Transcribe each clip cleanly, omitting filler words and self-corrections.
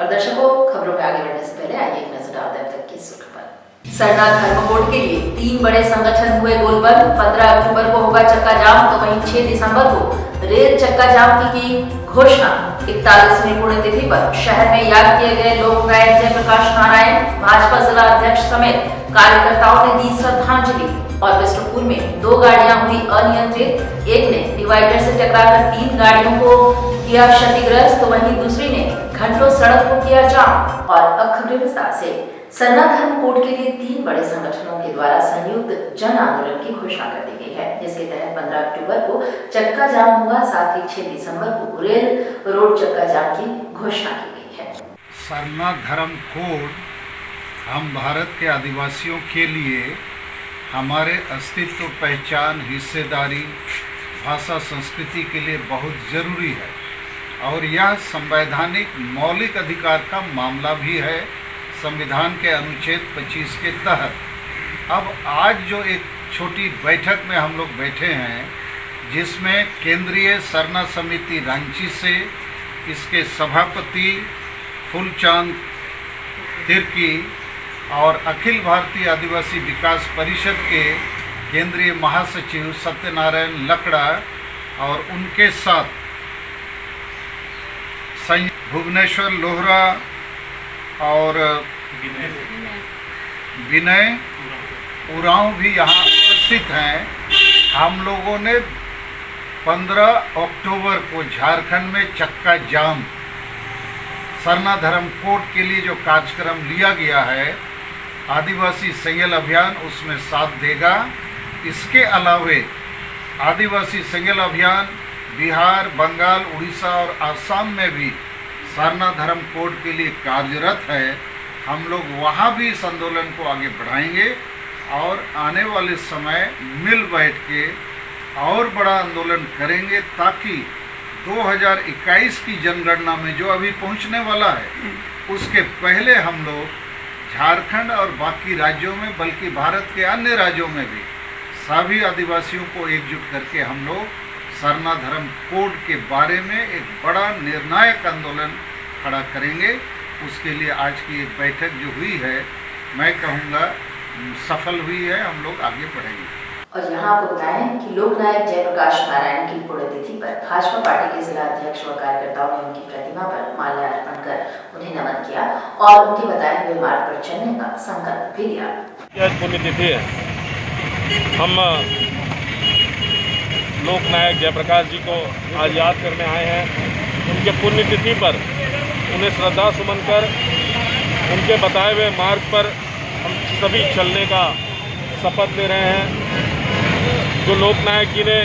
और दर्शकों, खबरों में आगे बढ़ने से पहले आइए एक नजर डालते हैं अब तक की सुर्खियों पर। सरना धर्म कोड के लिए 3 बड़े संगठन हुए गोलबंद। 15 अक्टूबर को होगा चक्का जाम, तो वहीं 6 दिसंबर को रेल चक्का जाम की घोषणा। 41वीं पुण्यतिथि पर शहर में याद किए गए लोक नायक जयप्रकाश नारायण। भाजपा जिला अध्यक्ष समेत कार्यकर्ताओं ने दी श्रद्धांजलि। और बिष्टुपुर में 2 गाड़ियां हुई अनियंत्रित। एक ने डिवाइडर से टकराकर 3 गाड़ियों को किया क्षतिग्रस्त, तो वहीं दूसरी ने घंटों सड़क को किया जाम। और अब खबरें विस्तार से। सरना धर्म कोड के लिए 3 बड़े संगठनों के द्वारा संयुक्त जन आंदोलन की घोषणा कर दी गई है, जिसके तहत 15 अक्टूबर को चक्का जाम होगा, साथ ही 6 दिसंबर को रेल रोड चक्का जाम की घोषणा की गई है। सरना धर्म कोड हम भारत के आदिवासियों के लिए हमारे अस्तित्व, पहचान, हिस्सेदारी, भाषा, संस्कृति के लिए बहुत ज़रूरी है और यह संवैधानिक मौलिक अधिकार का मामला भी है, संविधान के अनुच्छेद 25 के तहत। अब आज जो एक छोटी बैठक में हम लोग बैठे हैं, जिसमें केंद्रीय सरना समिति रांची से इसके सभापति फूलचांद तिर्की और अखिल भारतीय आदिवासी विकास परिषद के केंद्रीय महासचिव सत्यनारायण लकड़ा और उनके साथ भुवनेश्वर लोहरा और विनय उरांव भी यहाँ उपस्थित हैं। हम लोगों ने 15 अक्टूबर को झारखंड में चक्का जाम सरना धर्म कोड के लिए जो कार्यक्रम लिया गया है, आदिवासी संगेल अभियान उसमें साथ देगा। इसके अलावे आदिवासी संगेल अभियान बिहार, बंगाल, उड़ीसा और आसाम में भी सरना धर्म कोड के लिए कार्यरत है। हम लोग वहाँ भी इस आंदोलन को आगे बढ़ाएंगे और आने वाले समय मिल बैठ के और बड़ा आंदोलन करेंगे, ताकि 2021 की जनगणना में जो अभी पहुंचने वाला है, उसके पहले हम लोग झारखंड और बाकी राज्यों में, बल्कि भारत के अन्य राज्यों में भी सभी आदिवासियों को एकजुट करके हम लोग सरना धर्म कोड के बारे में एक बड़ा निर्णायक आंदोलन खड़ा करेंगे। उसके लिए आज की एक बैठक जो हुई है, मैं कहूँगा सफल हुई है। हम लोग आगे बढ़ेंगे। और यहाँ आपको बताएं कि लोक नायक जयप्रकाश नारायण की पुण्यतिथि पर भाजपा पार्टी के जिला अध्यक्ष व कार्यकर्ताओं ने उनकी प्रतिमा पर माल्यार्पण कर उन्हें नमन किया और उनके बताए हुए मार्ग पर चलने का संकल्प भी लिया। यह पुण्यतिथि है। हम लोक नायक जयप्रकाश जी को आज याद करने आए हैं। उनके पुण्यतिथि पर उन्हें श्रद्धा सुमन कर उनके बताए हुए मार्ग पर हम सभी चलने का शपथ ले रहे हैं। जो लोक नायक जी ने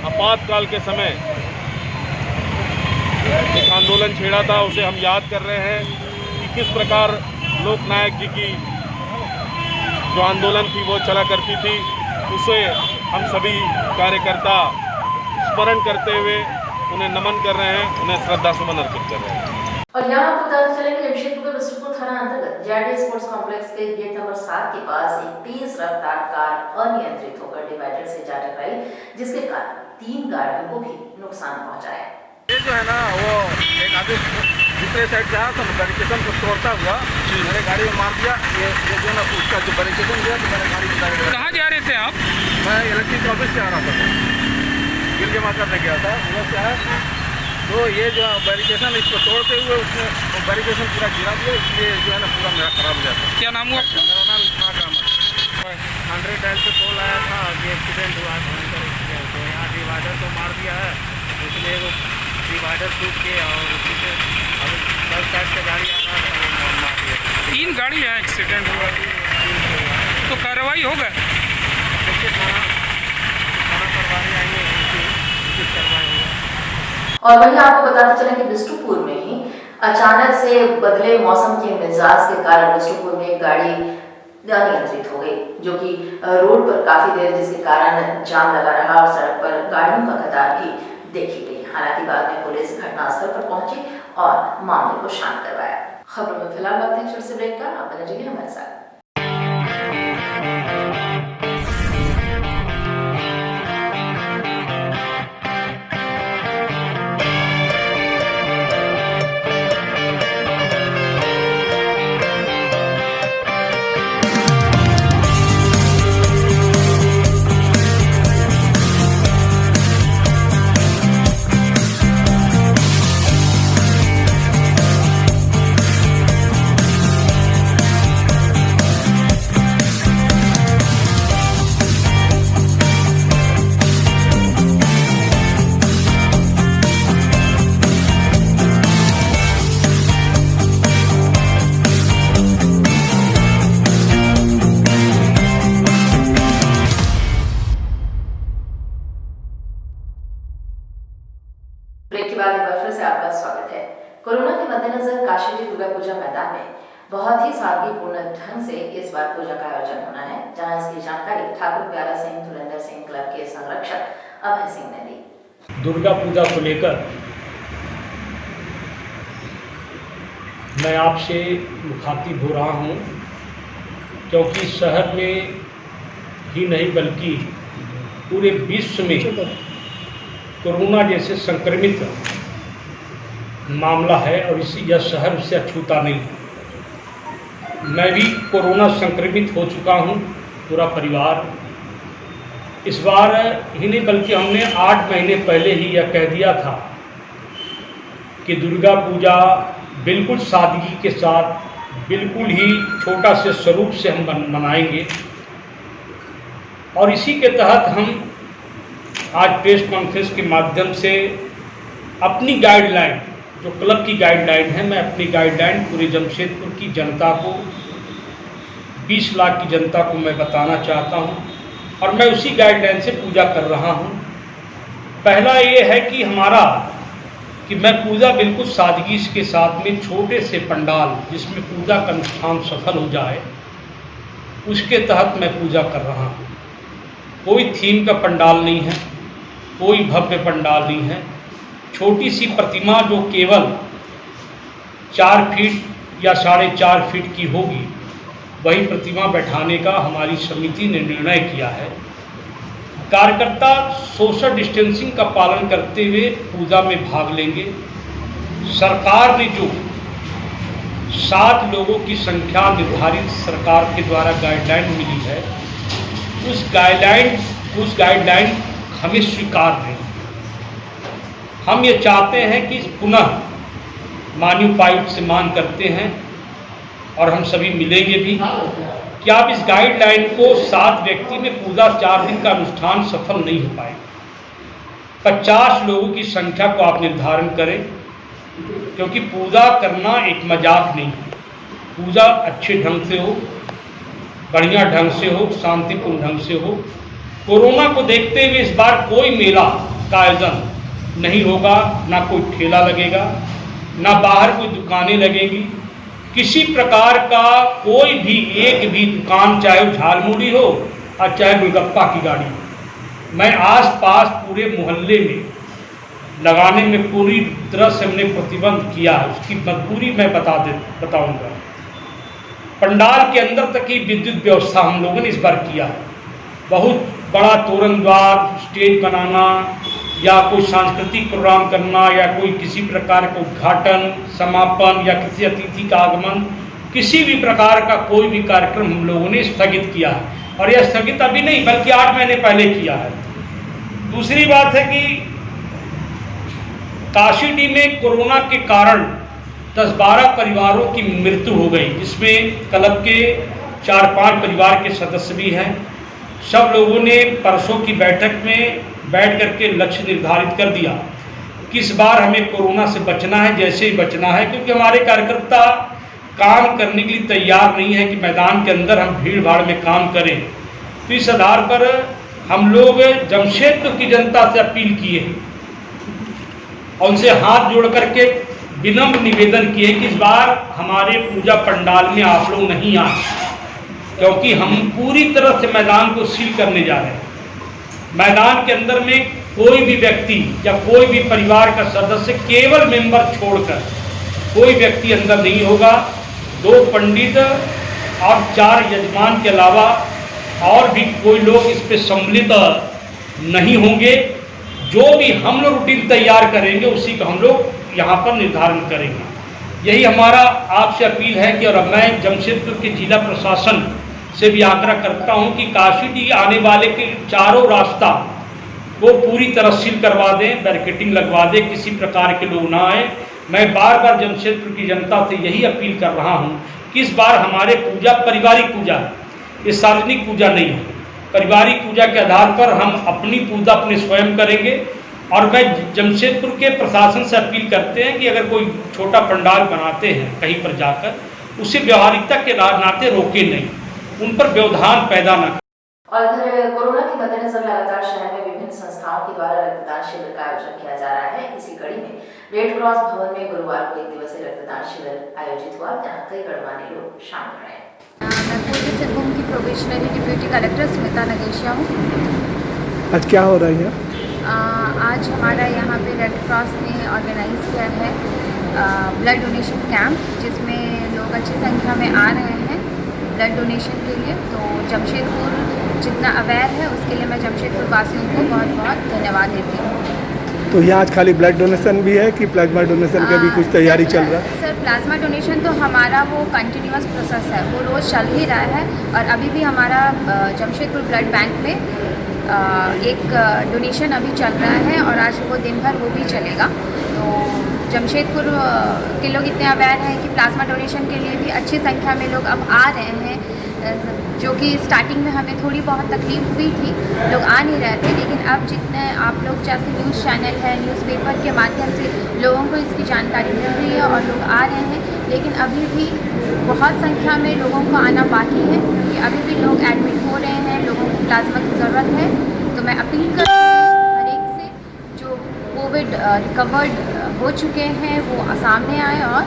आपातकाल के समय एक आंदोलन छेड़ा था, उसे हम याद कर रहे हैं कि किस प्रकार लोक नायक जी की जो आंदोलन थी वो चला करती थी। उसे हम सभी कार्यकर्ता स्मरण करते हुए उन्हें नमन कर रहे हैं, उन्हें श्रद्धा सुमन अर्पित कर रहे हैं। और यहाँ आपको पता चलेगा कि जमशेदपुर के बिष्टुपुर थाना अंतर्गत जेडी स्पोर्ट्स कॉम्प्लेक्स के गेट नंबर 7 के पास एक तेज रफ्तार कार अनियंत्रित होकर डिवाइडर से जा टकराई, जिसके कारण 3 गाड़ियों को भी नुकसान पहुंचाया। ये जो है ना, वो एक आदमी दूसरे साइड से आया तो बैरिकेशन को तोड़ता हुआ मेरे गाड़ी में मार दिया। ये जो ना उसका जो बैरिकेशन दिया तो मेरे गाड़ी में। कहाँ जा रहे थे आप? मैं इलेक्ट्रिक ऑफिस से आ रहा था, बिल जमा करने गया था, उधर से आया तो ये जो बैरिकेशन इसको तोड़ते हुए उसने वो बैरिकेशन पूरा गिरा दिया। इसलिए जो है ना पूरा मेरा खराब हो जाता। क्या नाम हुआ? मेरा नाम इस्माक अहमद। 100 डायल से कॉल आया था कि एक्सीडेंट हुआ भयंकर एक्सीडेंट, तो यहाँ डिवाइडर को मार दिया है। इसलिए वो डिवाइडर टूट के और उसी से अभी 10 साइड से गाड़ी आ रहा है तो वो मार दिया। 3 गाड़ी है एक्सीडेंट हुआ, तो कार्रवाई होगा। देखिए थाना प्रभारी आएंगे, उनकी कार्रवाई होगा। और वहीं आपको बताते चलें कि बिष्टुपुर में ही अचानक से बदले मौसम के मिजाज के कारण बिष्टुपुर में एक गाड़ी अनियंत्रित हो गई, जो कि रोड पर काफी देर, जिसके कारण जाम लगा रहा और सड़क पर गाड़ियों का कतार भी देखी गई। हालांकि बाद में पुलिस घटनास्थल पर पहुंची और मामले को शांत करवाया। खबरों में फिलहाल वक्त है छोटे से ब्रेक का, आप बने रहिए हमारे साथ। नजर काशी दुर्गा पूजा मैदान में बहुत ही सादगीपूर्ण ढंग से इस बार पूजा का आयोजन होना है, जहां इसकी जानकारी ठाकुर प्यारा सिंह धुरंधर सिंह क्लब के संरक्षक अभय सिंह ने दी। दुर्गा पूजा को लेकर मैं आपसे मुखातिब हो रहा हूं, क्योंकि शहर में ही नहीं बल्कि पूरे विश्व में कोरोना जैसे संक्रमित मामला है और यह शहर से अछूता नहीं। मैं भी कोरोना संक्रमित हो चुका हूं, पूरा परिवार। इस बार ही नहीं बल्कि हमने 8 महीने पहले ही यह कह दिया था कि दुर्गा पूजा बिल्कुल सादगी के साथ, बिल्कुल ही छोटा से स्वरूप से हम मनाएंगे। और इसी के तहत हम आज प्रेस कॉन्फ्रेंस के माध्यम से अपनी गाइडलाइन, जो क्लब की गाइडलाइन है, मैं अपनी गाइडलाइन पूरे जमशेदपुर की जनता को, 20 लाख की जनता को मैं बताना चाहता हूं और मैं उसी गाइडलाइन से पूजा कर रहा हूं। पहला ये है कि मैं पूजा बिल्कुल सादगी के साथ में छोटे से पंडाल जिसमें पूजा का अनुष्ठान सफल हो जाए, उसके तहत मैं पूजा कर रहा हूं। कोई थीम का पंडाल नहीं है, कोई भव्य पंडाल नहीं है। छोटी सी प्रतिमा जो केवल 4 फीट या 4.5 फीट की होगी, वही प्रतिमा बैठाने का हमारी समिति ने निर्णय किया है। कार्यकर्ता सोशल डिस्टेंसिंग का पालन करते हुए पूजा में भाग लेंगे। सरकार ने जो 7 लोगों की संख्या निर्धारित सरकार के द्वारा गाइडलाइन मिली है, उस गाइडलाइन हमें स्वीकार नहीं। हम ये चाहते हैं कि पुनः माननीय उपायुक्त से मांग करते हैं और हम सभी मिलेंगे भी कि आप इस गाइडलाइन को 7 व्यक्ति में पूजा 4 दिन का अनुष्ठान सफल नहीं हो पाए। 50 लोगों की संख्या को आप निर्धारण करें, क्योंकि पूजा करना एक मजाक नहीं है। पूजा अच्छे ढंग से हो, बढ़िया ढंग से हो, शांतिपूर्ण ढंग से हो। कोरोना को देखते हुए इस बार कोई मेला का आयोजन नहीं होगा, ना कोई ठेला लगेगा, ना बाहर कोई दुकानें लगेगी। किसी प्रकार का कोई भी एक भी दुकान, चाहे झालमुड़ी हो और चाहे गोलगप्पा की गाड़ी, मैं आस पास पूरे मोहल्ले में लगाने में पूरी तरह से हमने प्रतिबंध किया है। उसकी मजबूरी मैं बताऊंगा। पंडाल के अंदर तक की विद्युत व्यवस्था हम लोगों ने इस बार किया है। बहुत बड़ा तोरण द्वार, स्टेज बनाना या कोई सांस्कृतिक प्रोग्राम करना या कोई किसी प्रकार का उद्घाटन, समापन या किसी अतिथि का आगमन, किसी भी प्रकार का कोई भी कार्यक्रम हम लोगों ने स्थगित किया है। और यह स्थगित अभी नहीं बल्कि 8 महीने पहले किया है। दूसरी बात है कि काशीडीह में कोरोना के कारण 10-12 परिवारों की मृत्यु हो गई, जिसमें क्लब के 4-5 परिवार के सदस्य भी हैं। सब लोगों ने परसों की बैठक में बैठ करके लक्ष्य निर्धारित कर दिया कि इस बार हमें कोरोना से बचना है, जैसे ही बचना है, क्योंकि हमारे कार्यकर्ता काम करने के लिए तैयार नहीं है कि मैदान के अंदर हम भीड़ भाड़ में काम करें। तो इस आधार पर हम लोग जमशेदपुर की जनता से अपील किए और उनसे हाथ जोड़ करके विनम्र निवेदन किए कि इस बार हमारे पूजा पंडाल में आप लोग नहीं आए, क्योंकि हम पूरी तरह से मैदान को सील करने जा रहे हैं। मैदान के अंदर में कोई भी व्यक्ति या कोई भी परिवार का सदस्य, केवल मेंबर छोड़कर कोई व्यक्ति अंदर नहीं होगा। 2 पंडित और 4 यजमान के अलावा और भी कोई लोग इस पे सम्मिलित नहीं होंगे। जो भी हम लोग रूटीन तैयार करेंगे उसी का हम लोग यहाँ पर निर्धारण करेंगे। यही हमारा आपसे अपील है कि, और मैं जमशेदपुर के जिला प्रशासन से भी आग्रह करता हूं कि काशीडीह आने वाले के चारों रास्ता को पूरी तरह सील करवा दें, बैरिकेडिंग लगवा दें, किसी प्रकार के लोग ना आए। मैं बार बार जमशेदपुर की जनता से यही अपील कर रहा हूं कि इस बार हमारे पूजा पारिवारिक पूजा है, ये सार्वजनिक पूजा नहीं है। पारिवारिक पूजा के आधार पर हम अपनी पूजा अपने स्वयं करेंगे। और मैं जमशेदपुर के प्रशासन से अपील करते हैं कि अगर कोई छोटा पंडाल बनाते हैं कहीं पर जाकर, उसे व्यवहारिकता के नाते रोके नहीं, उन पर व्यवधान पैदा न। और इधर कोरोना के मद्देनजर लगातार शहर में विभिन्न विभिन्न संस्थाओं के द्वारा रक्तदान शिविर का आयोजन किया जा रहा है। इसी कड़ी में रेड क्रॉस भवन में गुरुवार को 1 दिवसीय रक्तदान शिविर आयोजित हुआ, जहां कई गणमान्य लोग शामिल रहे। मैं पूर्वी सिंहभूम की probationary deputy collector Smita Nagesia हूँ। आज क्या हो रहा है? आज हमारा यहाँ पे रेड क्रॉस ने ऑर्गेनाइज़ किया है ब्लड डोनेशन कैंप, जिसमें लोग अच्छी संख्या में आ रहे हैं ब्लड डोनेशन के लिए। तो जमशेदपुर जितना अवेयर है उसके लिए मैं जमशेदपुर वासियों को बहुत बहुत धन्यवाद देती हूँ। तो यहाँ आज खाली ब्लड डोनेशन भी है कि प्लाज्मा डोनेशन का भी कुछ तैयारी चल रहा है? सर, प्लाज्मा डोनेशन तो हमारा वो कंटिन्यूअस प्रोसेस है, वो रोज़ चल ही रहा है। और अभी भी हमारा जमशेदपुर ब्लड बैंक में एक डोनेशन अभी चल रहा है और आज वो दिन भर वो भी चलेगा। तो जमशेदपुर के लोग इतने अवेयर हैं कि प्लाज्मा डोनेशन के लिए भी अच्छी संख्या में लोग अब आ रहे हैं, जो कि स्टार्टिंग में हमें थोड़ी बहुत तकलीफ हुई थी, लोग आ नहीं रहे थे। लेकिन अब जितने आप लोग जैसे न्यूज़ चैनल है, न्यूज़पेपर के माध्यम से लोगों को इसकी जानकारी मिल रही है और लोग आ रहे हैं। लेकिन अभी भी बहुत संख्या में लोगों को आना बाकी है, क्योंकि अभी भी लोग एडमिट हो रहे हैं, लोगों को प्लाज्मा की ज़रूरत है। तो मैं अपील करती हूँ हर एक से, जो कोविड रिकवर्ड हो चुके हैं वो सामने आए और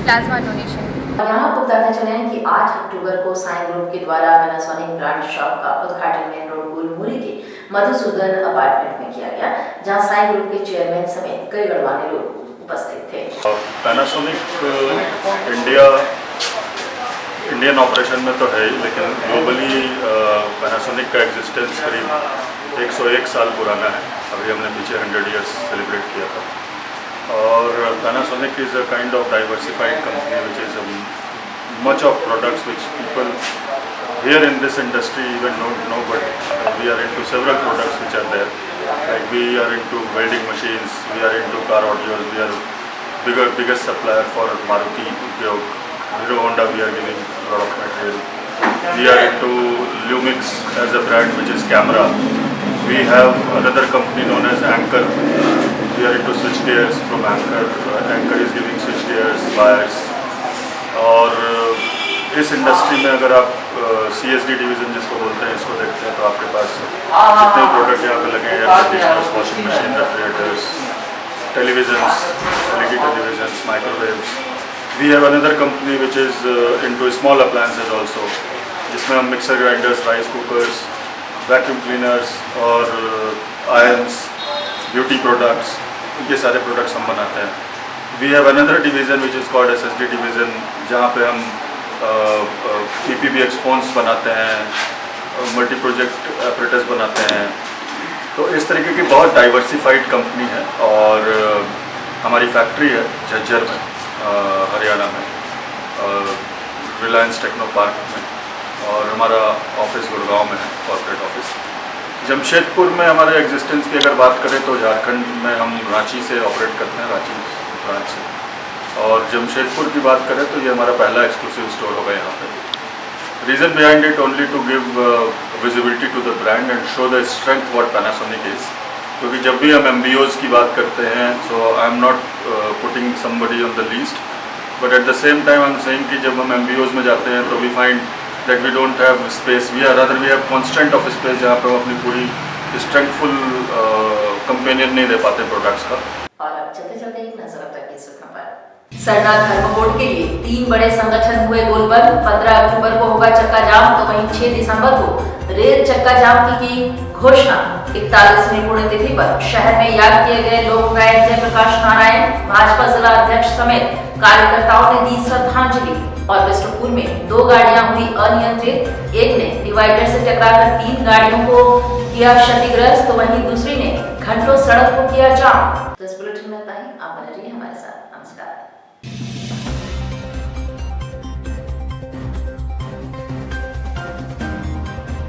प्लाज्मा डोनेशन। यहाँ आपको बताते चलें कि 8 अक्टूबर को साइन ग्रुप के द्वारा पैनासोनिक ब्रांड शॉप का उद्घाटन मेन रोड गुलमुरी के मधुसूदन अपार्टमेंट में किया गया, जहाँ साइन ग्रुप के चेयरमैन समेत कई गणमान्य लोग उपस्थित थे। पैनासोनिक इंडियन ऑपरेशन में तो है ही, लेकिन ग्लोबली पैनासोनिक का एग्जिस्टेंस करीब 101 साल पुराना है। अभी हमने पीछे 100 ईयर्स सेलिब्रेट किया था। और Panasonic is a kind of diversified company which is much of products which people here in this industry even don't know, but we are into several products which are there. Like we are into welding machines, we are into car audios, we are biggest supplier for Maruti Udyog, Hero Honda we are giving a lot of material. We are into Lumix as a brand which is camera. We have another company known as Anchor. We are into switch gears from Anchor. Anchor is giving switch gears, wires. और इस industry में अगर आप CSD division जिसको बोलते हैं, इसको देखते हैं तो आपके पास जितने प्रोडक्ट यहाँ पे लगे हैं, air conditioners, washing machine, refrigerators, televisions, LED televisions, microwaves. We have another company which is into small appliances also, जिसमें हम mixer grinders, rice cookers, vacuum cleaners और आयरन्स, ब्यूटी प्रोडक्ट्स, ये सारे प्रोडक्ट्स हम बनाते हैं। We have another division which is called SSD division, जहाँ पे हम PPB एक्सपोन्स बनाते हैं, मल्टी प्रोजेक्ट एपरेटस बनाते हैं। तो इस तरीके की बहुत डाइवर्सिफाइड कंपनी है। और हमारी फैक्ट्री है झज्जर में, हरियाणा में, रिलायंस टेक्नो पार्क में, और हमारा ऑफिस गुड़गांव में है, कॉर्पोरेट ऑफिस। जमशेदपुर में हमारे एग्जिस्टेंस की अगर बात करें तो झारखंड में हम रांची से ऑपरेट करते हैं, रांची ब्रांच से। और जमशेदपुर की बात करें तो ये हमारा पहला एक्सक्लूसिव स्टोर होगा यहाँ पे। Reason behind it only to give visibility to the brand and show the strength what Panasonic is. क्योंकि जब भी हम MBOs की बात करते हैं, so I am not putting somebody on the list, but at the same time I am saying कि जब हम MBOs में जाते हैं तो we find that we don't have space, we have constraint of space, जहाँ पर हम अपनी पूरी स्ट्रेंथफुल कंपेनियन नहीं दे पाते प्रोडक्ट्स का। और अब चलते चलते एक नजर अब तक की सुर्खियों पर। सरना धर्म बोर्ड के लिए 3 बड़े संगठन हुए गोलबंद। 15 अक्टूबर को होगा चक्का जाम, तो वहीं 6 दिसंबर को रेल चक्का जाम की घोषणा। 41वीं पुण्यतिथि पर शहर में याद किए गए लोक नायक जयप्रकाश नारायण, भाजपा जिला अध्यक्ष समेत कार्यकर्ताओं ने दी श्रद्धांजलि। और बिष्टुपुर में 2 गाड़ियां हुई अनियंत्रित, एक ने डिवाइडर से टकराकर 3 गाड़ियों को किया क्षतिग्रस्त, तो वहीं दूसरी ने घंटों सड़क को किया जाम। तो इस बुलेटिन में इतना ही। आप बने रहिए हमारे साथ। नमस्कार।